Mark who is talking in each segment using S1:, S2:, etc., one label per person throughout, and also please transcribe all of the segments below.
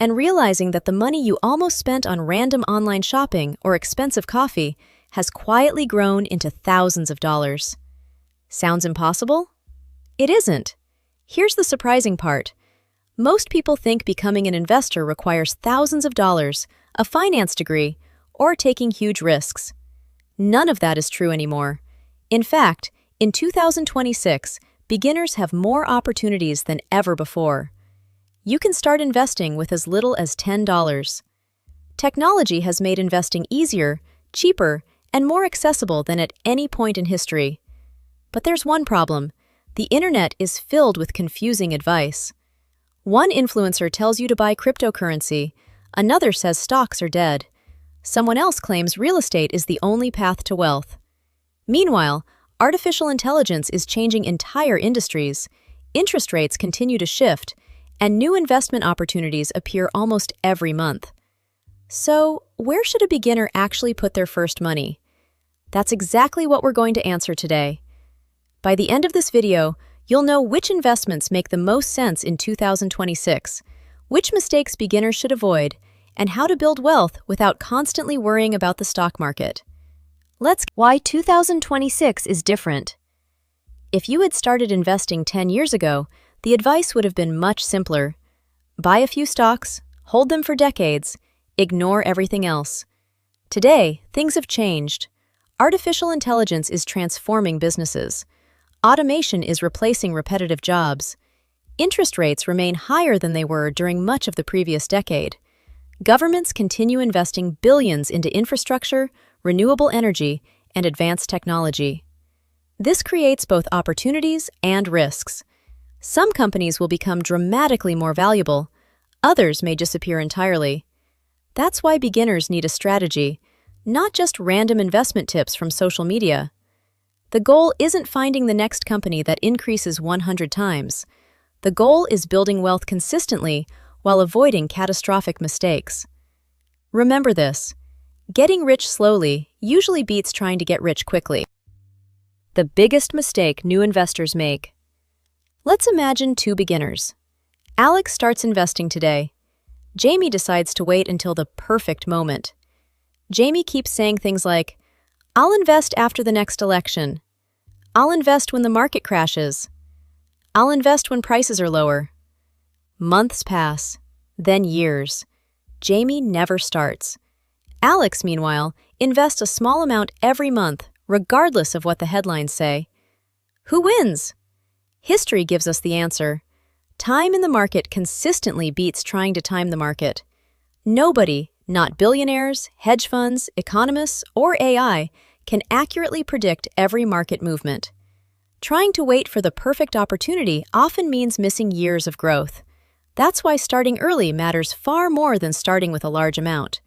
S1: and realizing that the money you almost spent on random online shopping or expensive coffee has quietly grown into thousands of dollars. Sounds impossible? It isn't. Here's the surprising part. Most people think becoming an investor requires thousands of dollars, a finance degree, or taking huge risks. None of that is true anymore. In fact, in 2026, beginners have more opportunities than ever before. You can start investing with as little as $10. Technology has made investing easier, cheaper, and more accessible than at any point in history. But there's one problem. The internet is filled with confusing advice. One influencer tells you to buy cryptocurrency, another says stocks are dead. Someone else claims real estate is the only path to wealth. Meanwhile, artificial intelligence is changing entire industries, interest rates continue to shift, and new investment opportunities appear almost every month. So, where should a beginner actually put their first money? That's exactly what we're going to answer today. By the end of this video, you'll know which investments make the most sense in 2026, which mistakes beginners should avoid, and how to build wealth without constantly worrying about the stock market. Why 2026 is different. If you had started investing 10 years ago, the advice would have been much simpler. Buy a few stocks, hold them for decades, ignore everything else. Today, things have changed. Artificial intelligence is transforming businesses. Automation is replacing repetitive jobs. Interest rates remain higher than they were during much of the previous decade. Governments continue investing billions into infrastructure, renewable energy, and advanced technology. This creates both opportunities and risks. Some companies will become dramatically more valuable, others may disappear entirely. That's why beginners need a strategy, not just random investment tips from social media. The goal isn't finding the next company that increases 100 times. The goal is building wealth consistently while avoiding catastrophic mistakes. Remember this, getting rich slowly usually beats trying to get rich quickly. The biggest mistake new investors make. Let's imagine two beginners. Alex starts investing today. Jamie decides to wait until the perfect moment. Jamie keeps saying things like, "I'll invest after the next election. I'll invest when the market crashes. I'll invest when prices are lower." Months pass, then years. Jamie never starts. Alex, meanwhile, invests a small amount every month, regardless of what the headlines say. Who wins? History gives us the answer. Time in the market consistently beats trying to time the market. Nobody, not billionaires, hedge funds, economists, or AI, can accurately predict every market movement. Trying to wait for the perfect opportunity often means missing years of growth. That's why starting early matters far more than starting with a large amount.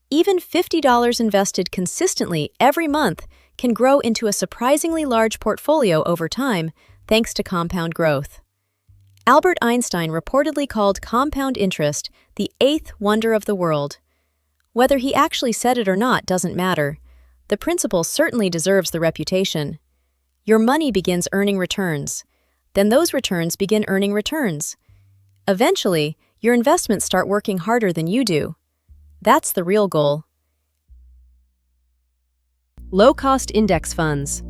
S1: Even $50 invested consistently every month can grow into a surprisingly large portfolio over time, thanks to compound growth. Albert Einstein reportedly called compound interest the eighth wonder of the world. Whether he actually said it or not doesn't matter. The principle certainly deserves the reputation. Your money begins earning returns. Then those returns begin earning returns. Eventually, your investments start working harder than you do. That's the real goal. Low-cost index funds.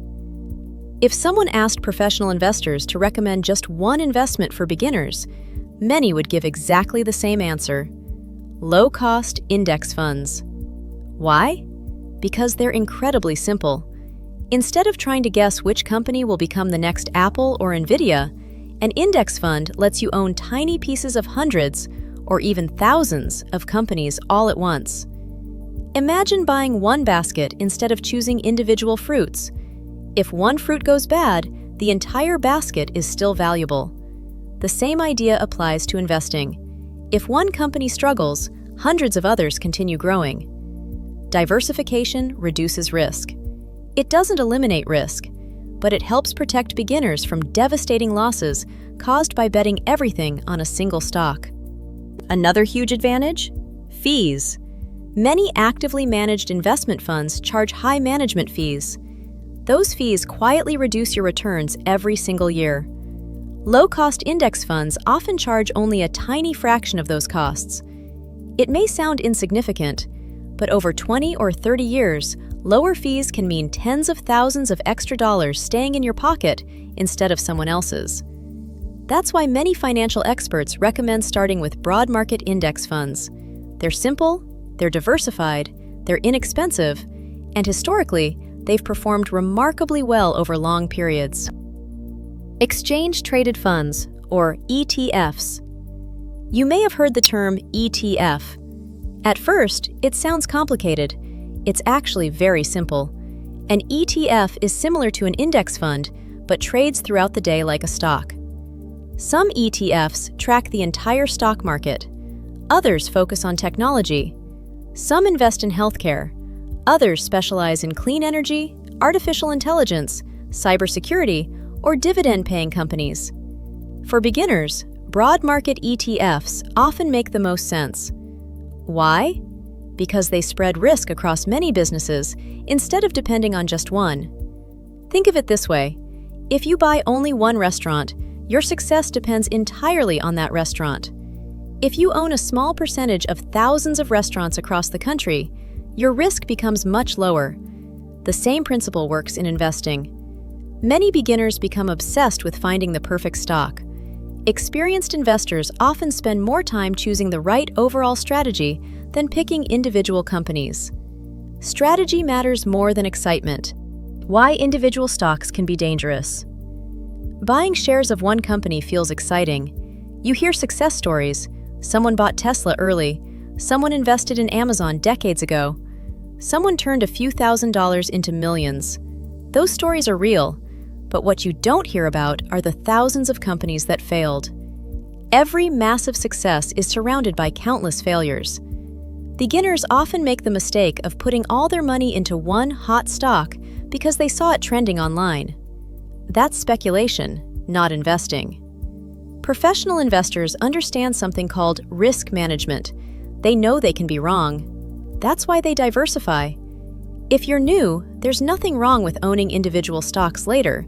S1: If someone asked professional investors to recommend just one investment for beginners, many would give exactly the same answer: low-cost index funds. Why? Because they're incredibly simple. Instead of trying to guess which company will become the next Apple or Nvidia, an index fund lets you own tiny pieces of hundreds or even thousands of companies all at once. Imagine buying one basket instead of choosing individual fruits. If one fruit goes bad, the entire basket is still valuable. The same idea applies to investing. If one company struggles, hundreds of others continue growing. Diversification reduces risk. It doesn't eliminate risk, but it helps protect beginners from devastating losses caused by betting everything on a single stock. Another huge advantage? Fees. Many actively managed investment funds charge high management fees. Those fees quietly reduce your returns every single year. Low-cost index funds often charge only a tiny fraction of those costs. It may sound insignificant, but over 20 or 30 years, lower fees can mean tens of thousands of extra dollars staying in your pocket instead of someone else's. That's why many financial experts recommend starting with broad market index funds. They're simple, they're diversified, they're inexpensive, and historically, they've performed remarkably well over long periods. Exchange-traded funds, or ETFs. You may have heard the term ETF. At first, it sounds complicated. It's actually very simple. An ETF is similar to an index fund, but trades throughout the day like a stock. Some ETFs track the entire stock market. Others focus on technology. Some invest in healthcare. Others specialize in clean energy, artificial intelligence, cybersecurity, or dividend-paying companies. For beginners, broad market ETFs often make the most sense. Why? Because they spread risk across many businesses instead of depending on just one. Think of it this way. If you buy only one restaurant, your success depends entirely on that restaurant. If you own a small percentage of thousands of restaurants across the country, your risk becomes much lower. The same principle works in investing. Many beginners become obsessed with finding the perfect stock. Experienced investors often spend more time choosing the right overall strategy than picking individual companies. Strategy matters more than excitement. Why individual stocks can be dangerous. Buying shares of one company feels exciting. You hear success stories. Someone bought Tesla early. Someone invested in Amazon decades ago. Someone turned a few $1,000s into millions. Those stories are real, but what you don't hear about are the thousands of companies that failed. Every massive success is surrounded by countless failures. Beginners often make the mistake of putting all their money into one hot stock because they saw it trending online. That's speculation, not investing. Professional investors understand something called risk management. They know they can be wrong. That's why they diversify. If you're new, there's nothing wrong with owning individual stocks later,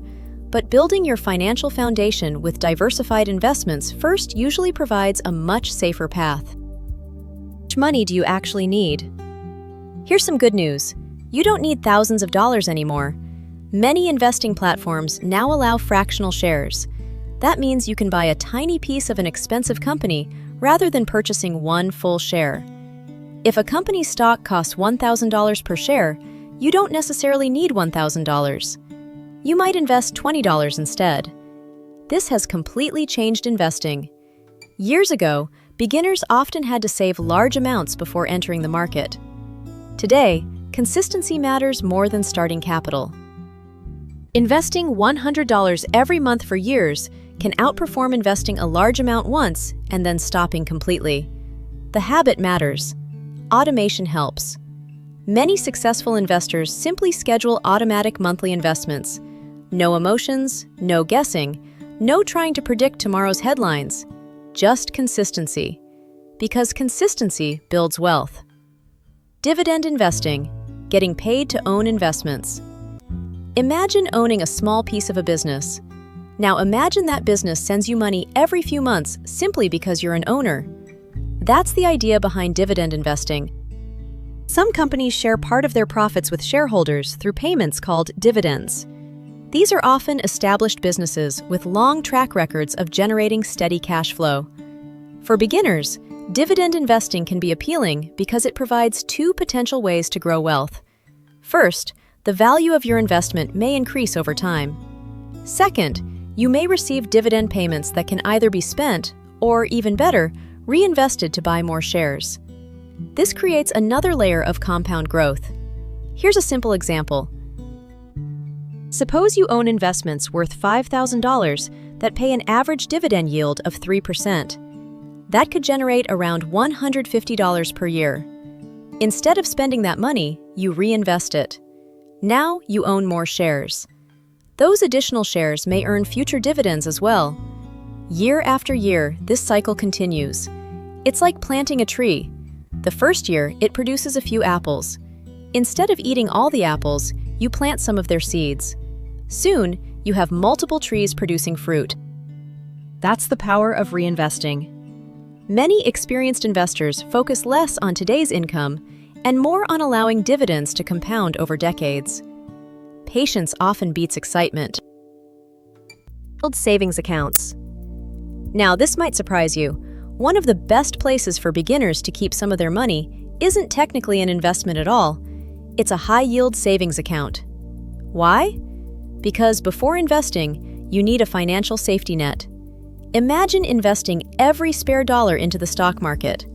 S1: but building your financial foundation with diversified investments first usually provides a much safer path. How much money do you actually need? Here's some good news. You don't need thousands of dollars anymore. Many investing platforms now allow fractional shares. That means you can buy a tiny piece of an expensive company rather than purchasing one full share. If a company's stock costs $1,000 per share, you don't necessarily need $1,000. You might invest $20 instead. This has completely changed investing. Years ago, beginners often had to save large amounts before entering the market. Today, consistency matters more than starting capital. Investing $100 every month for years can outperform investing a large amount once and then stopping completely. The habit matters. Automation helps. Many successful investors simply schedule automatic monthly investments. No emotions, no guessing, no trying to predict tomorrow's headlines. Just consistency. Because consistency builds wealth. Dividend investing, getting paid to own investments. Imagine owning a small piece of a business. Now imagine that business sends you money every few months simply because you're an owner. That's the idea behind dividend investing. Some companies share part of their profits with shareholders through payments called dividends. These are often established businesses with long track records of generating steady cash flow. For beginners, dividend investing can be appealing because it provides two potential ways to grow wealth. First, the value of your investment may increase over time. Second, you may receive dividend payments that can either be spent or, even better, reinvested to buy more shares. This creates another layer of compound growth. Here's a simple example. Suppose you own investments worth $5,000 that pay an average dividend yield of 3%. That could generate around $150 per year. Instead of spending that money, you reinvest it. Now you own more shares. Those additional shares may earn future dividends as well. Year after year, this cycle continues. It's like planting a tree. The first year, it produces a few apples. Instead of eating all the apples, you plant some of their seeds. Soon, you have multiple trees producing fruit. That's the power of reinvesting. Many experienced investors focus less on today's income and more on allowing dividends to compound over decades. Patience often beats excitement. Savings accounts. Now, this might surprise you. One of the best places for beginners to keep some of their money isn't technically an investment at all. It's a high-yield savings account. Why? Because before investing, you need a financial safety net. Imagine investing every spare dollar into the stock market.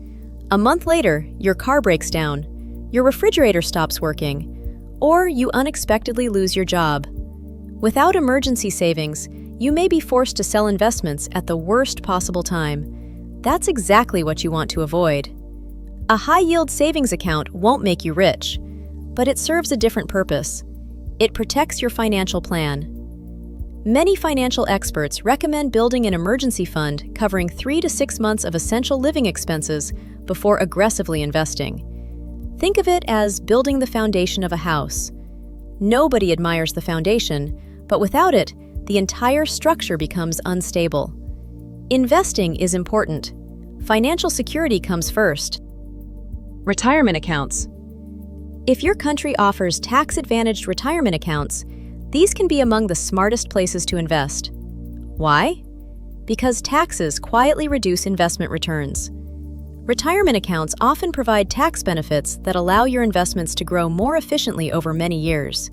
S1: A month later, your car breaks down, your refrigerator stops working, or you unexpectedly lose your job. Without emergency savings, you may be forced to sell investments at the worst possible time. That's exactly what you want to avoid. A high-yield savings account won't make you rich, but it serves a different purpose. It protects your financial plan. Many financial experts recommend building an emergency fund covering 3 to 6 months of essential living expenses before aggressively investing. Think of it as building the foundation of a house. Nobody admires the foundation, but without it, the entire structure becomes unstable. Investing is important. Financial security comes first. Retirement accounts. If your country offers tax-advantaged retirement accounts, these can be among the smartest places to invest. Why? Because taxes quietly reduce investment returns. Retirement accounts often provide tax benefits that allow your investments to grow more efficiently over many years.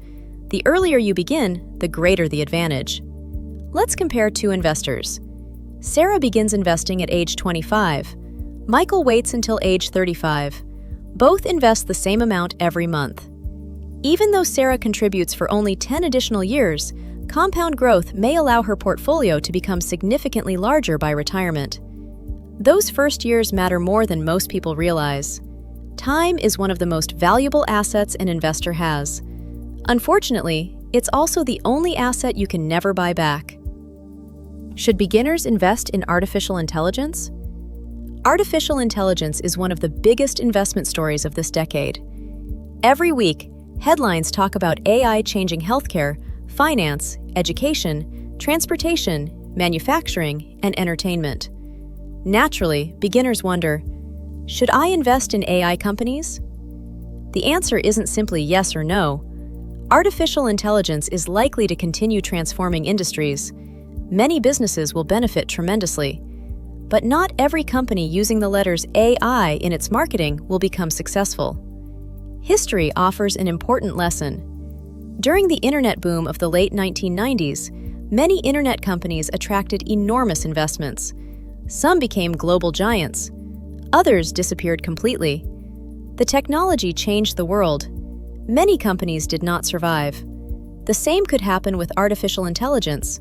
S1: The earlier you begin, the greater the advantage. Let's compare two investors. Sarah begins investing at age 25. Michael waits until age 35. Both invest the same amount every month. Even though Sarah contributes for only 10 additional years, compound growth may allow her portfolio to become significantly larger by retirement. Those first years matter more than most people realize. Time is one of the most valuable assets an investor has. Unfortunately, it's also the only asset you can never buy back. Should beginners invest in artificial intelligence? Artificial intelligence is one of the biggest investment stories of this decade. Every week, headlines talk about AI changing healthcare, finance, education, transportation, manufacturing, and entertainment. Naturally, beginners wonder, should I invest in AI companies? The answer isn't simply yes or no. Artificial intelligence is likely to continue transforming industries. Many businesses will benefit tremendously. But not every company using the letters AI in its marketing will become successful. History offers an important lesson. During the internet boom of the late 1990s, many internet companies attracted enormous investments. Some became global giants. Others disappeared completely. The technology changed the world. Many companies did not survive. The same could happen with artificial intelligence.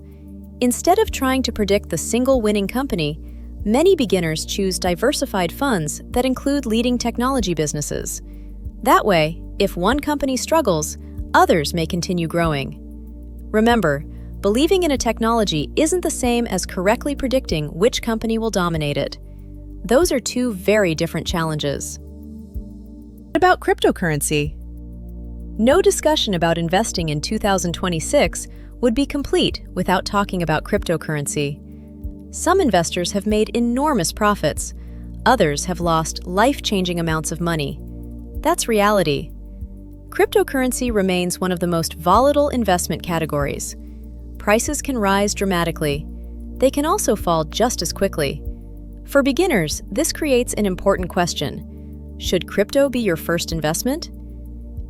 S1: Instead of trying to predict the single winning company, many beginners choose diversified funds that include leading technology businesses. That way, if one company struggles, others may continue growing. Remember, believing in a technology isn't the same as correctly predicting which company will dominate it. Those are two very different challenges. What about cryptocurrency? No discussion about investing in 2026 would be complete without talking about cryptocurrency. Some investors have made enormous profits. Others have lost life-changing amounts of money. That's reality. Cryptocurrency remains one of the most volatile investment categories. Prices can rise dramatically. They can also fall just as quickly. For beginners, this creates an important question. Should crypto be your first investment?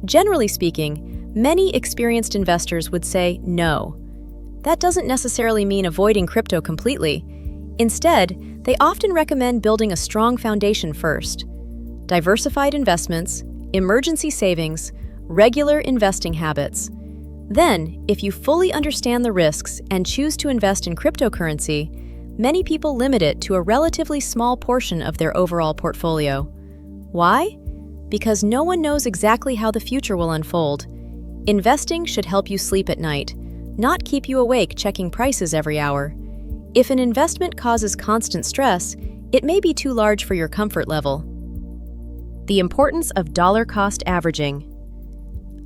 S1: Generally speaking, many experienced investors would say no. That doesn't necessarily mean avoiding crypto completely. Instead, they often recommend building a strong foundation first. Diversified investments, emergency savings, regular investing habits. Then, if you fully understand the risks and choose to invest in cryptocurrency, many people limit it to a relatively small portion of their overall portfolio. Why? Because no one knows exactly how the future will unfold. Investing should help you sleep at night, not keep you awake checking prices every hour. If an investment causes constant stress, it may be too large for your comfort level. The importance of dollar-cost averaging.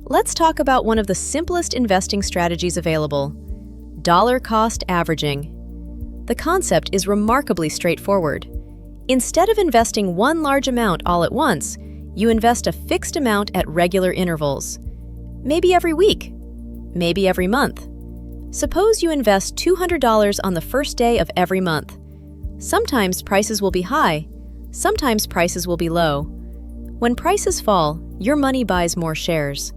S1: Let's talk about one of the simplest investing strategies available: dollar-cost averaging. The concept is remarkably straightforward. Instead of investing one large amount all at once, you invest a fixed amount at regular intervals. Maybe every week, maybe every month. Suppose you invest $200 on the first day of every month. Sometimes prices will be high, sometimes prices will be low. When prices fall, your money buys more shares.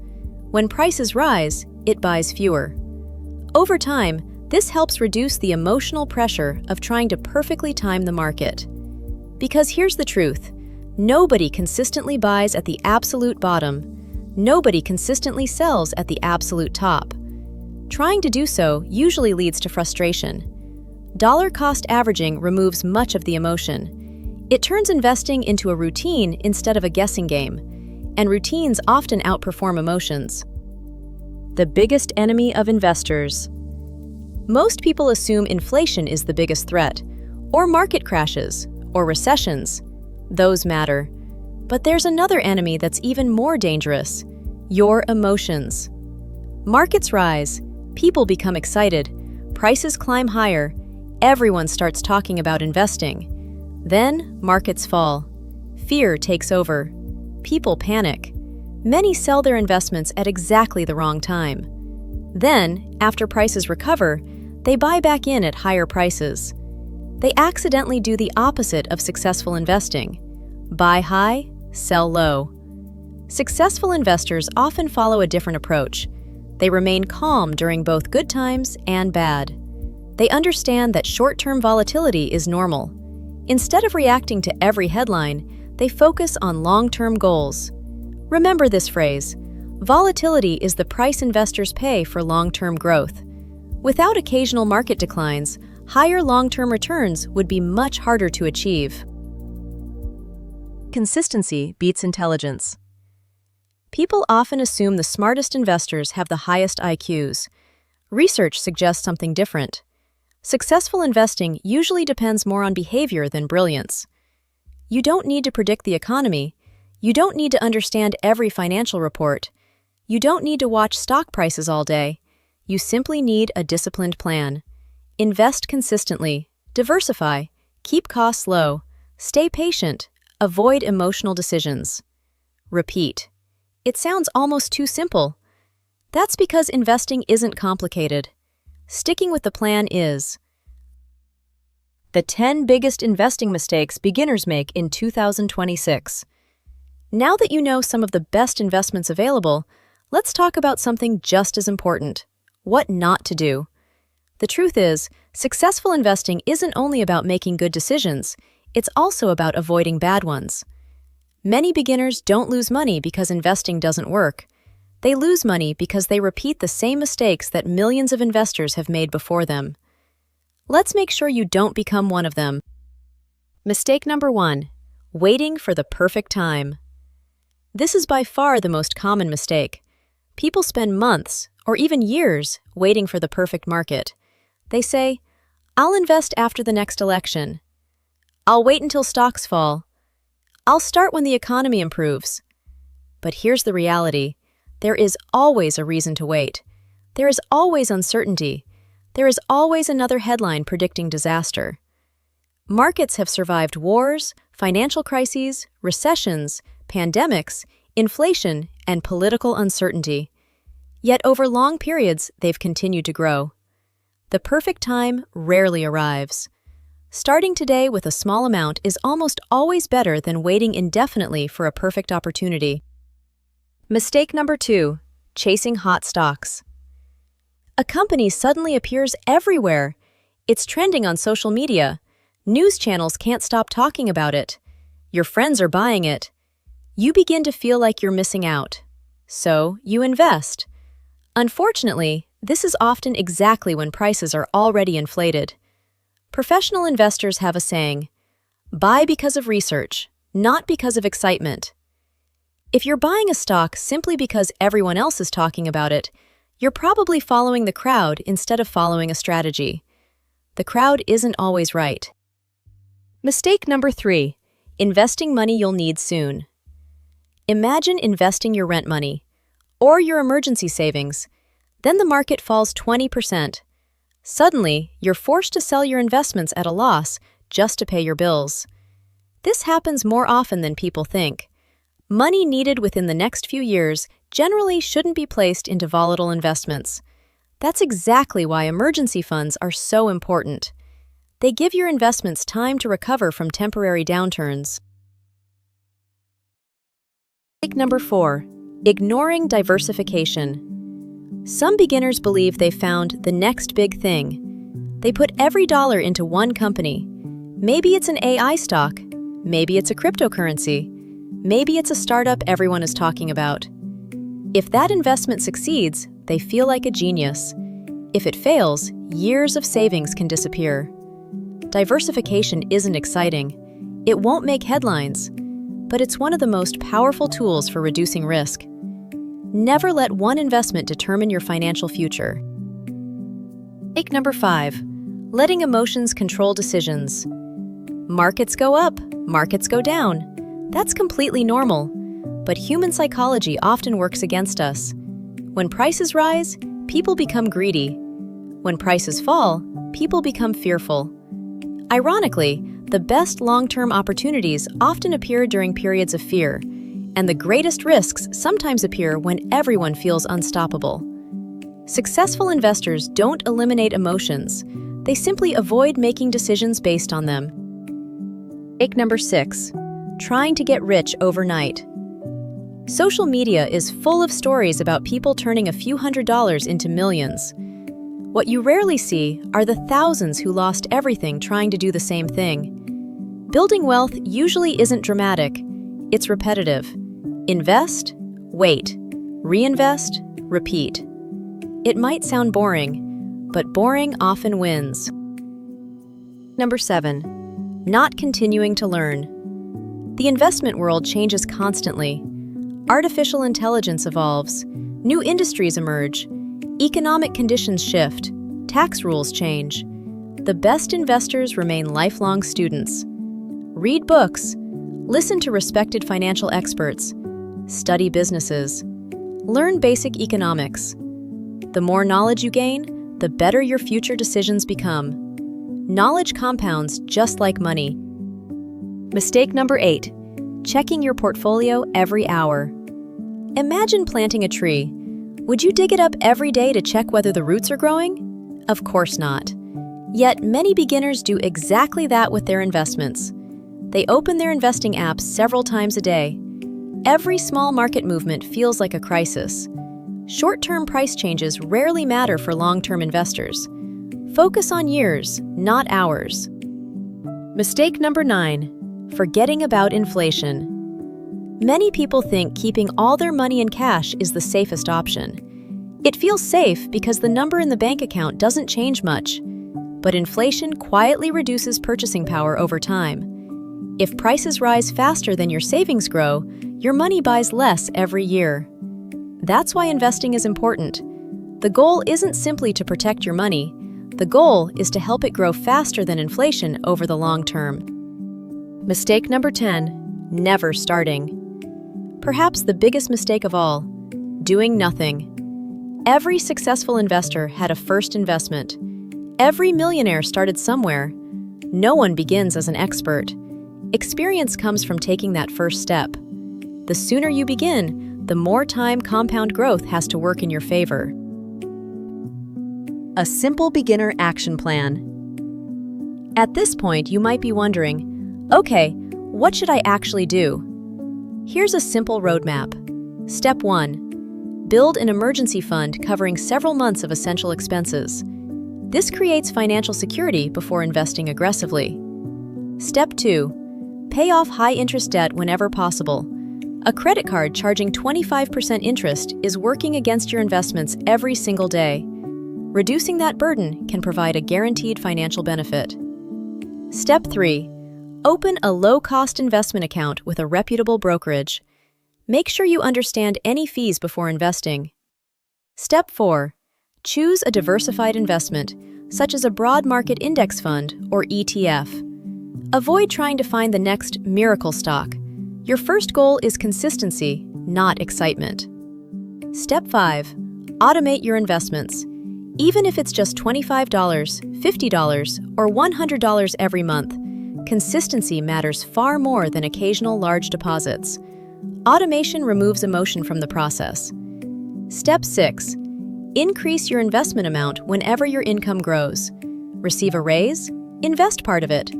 S1: When prices rise, it buys fewer. Over time, this helps reduce the emotional pressure of trying to perfectly time the market. Because here's the truth, nobody consistently buys at the absolute bottom. Nobody consistently sells at the absolute top. Trying to do so usually leads to frustration. Dollar-cost averaging removes much of the emotion. It turns investing into a routine instead of a guessing game, and routines often outperform emotions. The biggest enemy of investors. Most people assume inflation is the biggest threat, or market crashes, or recessions. Those matter. But there's another enemy that's even more dangerous: your emotions. Markets rise, people become excited, prices climb higher, everyone starts talking about investing. Then, markets fall. Fear takes over. People panic. Many sell their investments at exactly the wrong time. Then, after prices recover, they buy back in at higher prices. They accidentally do the opposite of successful investing. Buy high, sell low. Successful investors often follow a different approach. They remain calm during both good times and bad. They understand that short-term volatility is normal. Instead of reacting to every headline, they focus on long-term goals. Remember this phrase: volatility is the price investors pay for long-term growth. Without occasional market declines, higher long-term returns would be much harder to achieve. Consistency beats intelligence. People often assume the smartest investors have the highest IQs. Research suggests something different. Successful investing usually depends more on behavior than brilliance. You don't need to predict the economy. You don't need to understand every financial report. You don't need to watch stock prices all day. You simply need a disciplined plan. Invest consistently, diversify, keep costs low, stay patient, avoid emotional decisions. Repeat. It sounds almost too simple. That's because investing isn't complicated. Sticking with the plan is. The 10 biggest investing mistakes beginners make in 2026. Now that you know some of the best investments available, let's talk about something just as important: what not to do. The truth is, successful investing isn't only about making good decisions, it's also about avoiding bad ones. Many beginners don't lose money because investing doesn't work. They lose money because they repeat the same mistakes that millions of investors have made before them. Let's make sure you don't become one of them. Mistake number 1: waiting for the perfect time. This is by far the most common mistake. People spend months, or even years, waiting for the perfect market. They say, "I'll invest after the next election. I'll wait until stocks fall. I'll start when the economy improves." But here's the reality. There is always a reason to wait. There is always uncertainty. There is always another headline predicting disaster. Markets have survived wars, financial crises, recessions, pandemics, inflation, and political uncertainty. Yet over long periods, they've continued to grow. The perfect time rarely arrives. Starting today with a small amount is almost always better than waiting indefinitely for a perfect opportunity. Mistake number 2: chasing hot stocks. A company suddenly appears everywhere. It's trending on social media. News channels can't stop talking about it. Your friends are buying it. You begin to feel like you're missing out. So you invest. Unfortunately, this is often exactly when prices are already inflated. Professional investors have a saying: buy because of research, not because of excitement. If you're buying a stock simply because everyone else is talking about it, you're probably following the crowd instead of following a strategy. The crowd isn't always right. Mistake number 3: investing money you'll need soon. Imagine investing your rent money or your emergency savings. Then the market falls 20%. Suddenly, you're forced to sell your investments at a loss just to pay your bills. This happens more often than people think. Money needed within the next few years generally shouldn't be placed into volatile investments. That's exactly why emergency funds are so important. They give your investments time to recover from temporary downturns. Mistake number 4. Ignoring diversification. Some beginners believe they've found the next big thing. They put every dollar into one company. Maybe it's an AI stock. Maybe it's a cryptocurrency. Maybe it's a startup everyone is talking about. If that investment succeeds, they feel like a genius. If it fails, years of savings can disappear. Diversification isn't exciting. It won't make headlines, but it's one of the most powerful tools for reducing risk. Never let one investment determine your financial future. Mistake number 5. Letting emotions control decisions. Markets go up, markets go down. That's completely normal, but human psychology often works against us. When prices rise, people become greedy. When prices fall, people become fearful. Ironically, the best long-term opportunities often appear during periods of fear, and the greatest risks sometimes appear when everyone feels unstoppable. Successful investors don't eliminate emotions. They simply avoid making decisions based on them. Mistake number 6. Trying to get rich overnight. Social media is full of stories about people turning a few $100s into millions. What you rarely see are the thousands who lost everything trying to do the same thing. Building wealth usually isn't dramatic. It's repetitive. Invest, wait, reinvest, repeat. It might sound boring, but boring often wins. Number 7. Not continuing to learn. The investment world changes constantly. Artificial intelligence evolves, new industries emerge, economic conditions shift, tax rules change. The best investors remain lifelong students. Read books, listen to respected financial experts, study businesses, learn basic economics. The more knowledge you gain, the better your future decisions become. Knowledge compounds just like money. Mistake number 8. Checking your portfolio every hour. Imagine planting a tree. Would you dig it up every day to check whether the roots are growing? Of course not. Yet many beginners do exactly that with their investments. They open their investing apps several times a day. Every small market movement feels like a crisis. Short-term price changes rarely matter for long-term investors. Focus on years, not hours. Mistake number 9. Forgetting about inflation. Many people think keeping all their money in cash is the safest option. It feels safe because the number in the bank account doesn't change much. But inflation quietly reduces purchasing power over time. If prices rise faster than your savings grow, your money buys less every year. That's why investing is important. The goal isn't simply to protect your money. The goal is to help it grow faster than inflation over the long term. Mistake number 10. Never starting. Perhaps the biggest mistake of all, doing nothing. Every successful investor had a first investment. Every millionaire started somewhere. No one begins as an expert. Experience comes from taking that first step. The sooner you begin, the more time compound growth has to work in your favor. A simple beginner action plan. At this point, you might be wondering, okay, what should I actually do? Here's a simple roadmap. Step 1. Build an emergency fund covering several months of essential expenses. This creates financial security before investing aggressively. Step 2. Pay off high-interest debt whenever possible. A credit card charging 25% interest is working against your investments every single day. Reducing that burden can provide a guaranteed financial benefit. Step 3. Open a low-cost investment account with a reputable brokerage. Make sure you understand any fees before investing. Step 4. Choose a diversified investment, such as a broad market index fund or ETF. Avoid trying to find the next miracle stock. Your first goal is consistency, not excitement. Step 5. Automate your investments. Even if it's just $25, $50, or $100 every month, consistency matters far more than occasional large deposits. Automation removes emotion from the process. Step 6. Increase your investment amount whenever your income grows. Receive a raise? Invest part of it.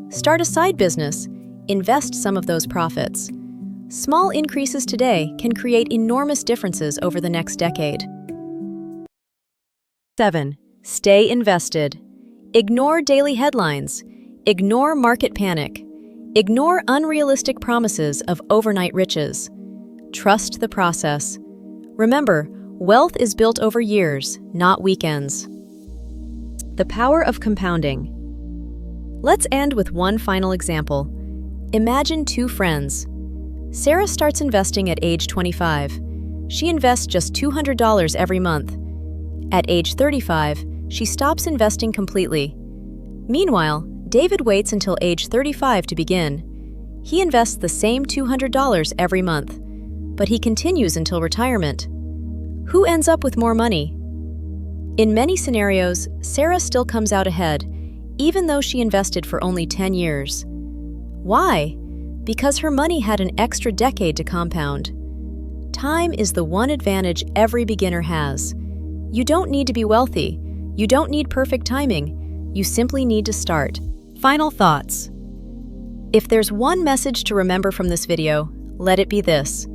S1: Start a side business? Invest some of those profits. Small increases today can create enormous differences over the next decade. 7. Stay invested. Ignore daily headlines. Ignore market panic. Ignore unrealistic promises of overnight riches. Trust the process. Remember, wealth is built over years, not weekends. The power of compounding. Let's end with one final example. Imagine two friends. Sarah starts investing at age 25. She invests just $200 every month. At age 35, she stops investing completely. Meanwhile, David waits until age 35 to begin. He invests the same $200 every month, but he continues until retirement. Who ends up with more money? In many scenarios, Sarah still comes out ahead, even though she invested for only 10 years. Why? Because her money had an extra decade to compound. Time is the one advantage every beginner has. You don't need to be wealthy. You don't need perfect timing. You simply need to start. Final thoughts. If there's one message to remember from this video, let it be this.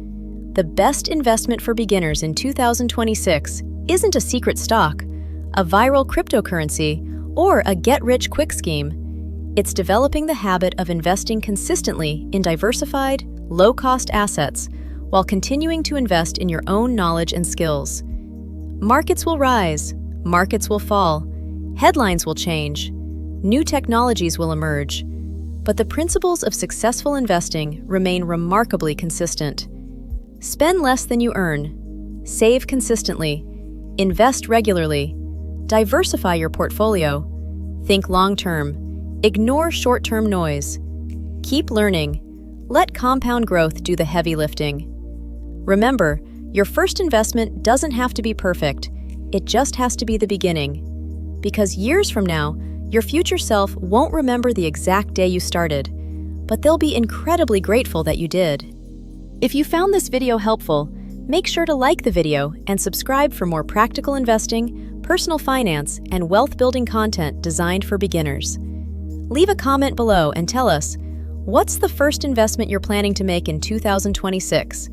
S1: The best investment for beginners in 2026 isn't a secret stock, a viral cryptocurrency, or a get-rich-quick scheme. It's developing the habit of investing consistently in diversified, low-cost assets while continuing to invest in your own knowledge and skills. Markets will rise, markets will fall, headlines will change, new technologies will emerge, but the principles of successful investing remain remarkably consistent. Spend less than you earn, save consistently, invest regularly, diversify your portfolio, think long-term, ignore short-term noise, keep learning, let compound growth do the heavy lifting. Remember, your first investment doesn't have to be perfect, it just has to be the beginning. Because years from now, your future self won't remember the exact day you started, but they'll be incredibly grateful that you did. If you found this video helpful, make sure to like the video and subscribe for more practical investing, personal finance, and wealth-building content designed for beginners. Leave a comment below and tell us, what's the first investment you're planning to make in 2026?